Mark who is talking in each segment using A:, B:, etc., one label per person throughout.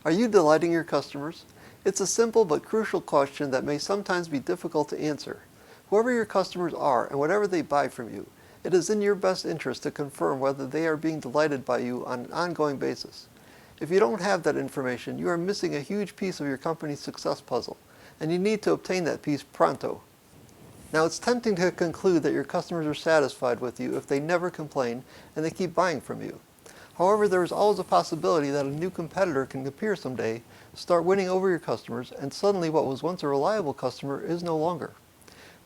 A: Are you delighting your customers? It's a simple but crucial question that may sometimes be difficult to answer. Whoever your customers are and whatever they buy from you, it is in your best interest to confirm whether they are being delighted by you on an ongoing basis. If you don't have that information, you are missing a huge piece of your company's success puzzle, and you need to obtain that piece pronto. Now, it's tempting to conclude that your customers are satisfied with you if they never complain and they keep buying from you. However, there is always a possibility that a new competitor can appear someday, start winning over your customers, and suddenly what was once a reliable customer is no longer.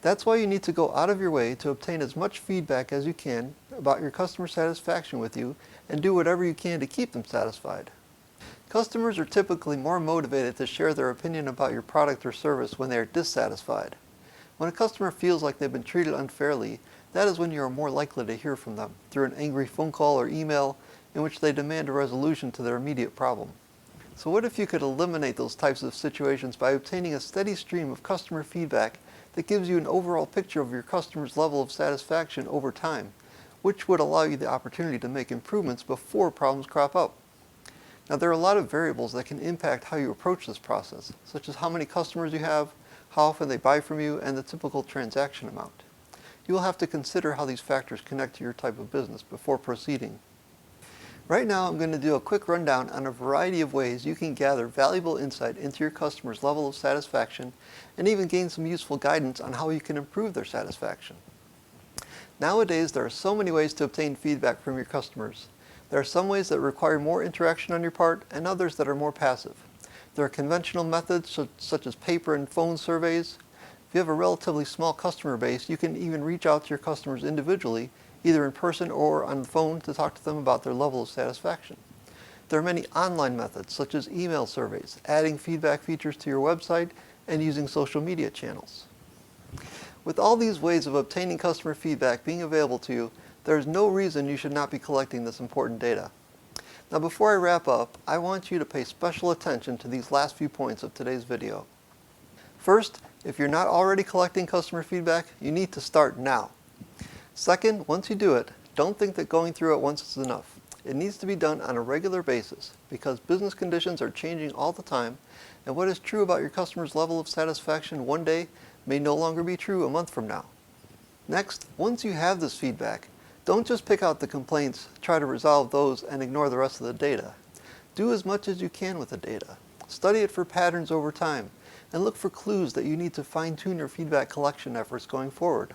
A: That's why you need to go out of your way to obtain as much feedback as you can about your customer satisfaction with you and do whatever you can to keep them satisfied. Customers are typically more motivated to share their opinion about your product or service when they are dissatisfied. When a customer feels like they've been treated unfairly, that is when you are more likely to hear from them through an angry phone call or email in which they demand a resolution to their immediate problem. So what if you could eliminate those types of situations by obtaining a steady stream of customer feedback that gives you an overall picture of your customer's level of satisfaction over time, which would allow you the opportunity to make improvements before problems crop up? Now, there are a lot of variables that can impact how you approach this process, such as how many customers you have, how often they buy from you, and the typical transaction amount. You will have to consider how these factors connect to your type of business before proceeding. Right now, I'm going to do a quick rundown on a variety of ways you can gather valuable insight into your customer's level of satisfaction and even gain some useful guidance on how you can improve their satisfaction. Nowadays, there are so many ways to obtain feedback from your customers. There are some ways that require more interaction on your part and others that are more passive. There are conventional methods such as paper and phone surveys. If you have a relatively small customer base, you can even reach out to your customers individually, either in person or on the phone, to talk to them about their level of satisfaction. There are many online methods such as email surveys, adding feedback features to your website, and using social media channels. With all these ways of obtaining customer feedback being available to you, there is no reason you should not be collecting this important data. Now, before I wrap up, I want you to pay special attention to these last few points of today's video. First, if you're not already collecting customer feedback, you need to start now. Second, once you do it, don't think that going through it once is enough. It needs to be done on a regular basis because business conditions are changing all the time, and what is true about your customer's level of satisfaction one day may no longer be true a month from now. Next, once you have this feedback, don't just pick out the complaints, try to resolve those, and ignore the rest of the data. Do as much as you can with the data. Study it for patterns over time, and look for clues that you need to fine-tune your feedback collection efforts going forward,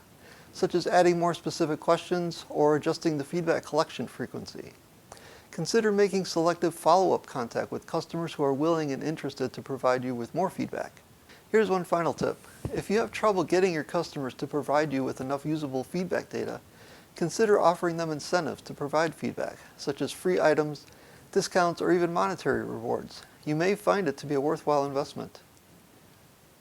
A: such as adding more specific questions or adjusting the feedback collection frequency. Consider making selective follow-up contact with customers who are willing and interested to provide you with more feedback. Here's one final tip. If you have trouble getting your customers to provide you with enough usable feedback data, consider offering them incentives to provide feedback, such as free items, discounts, or even monetary rewards. You may find it to be a worthwhile investment.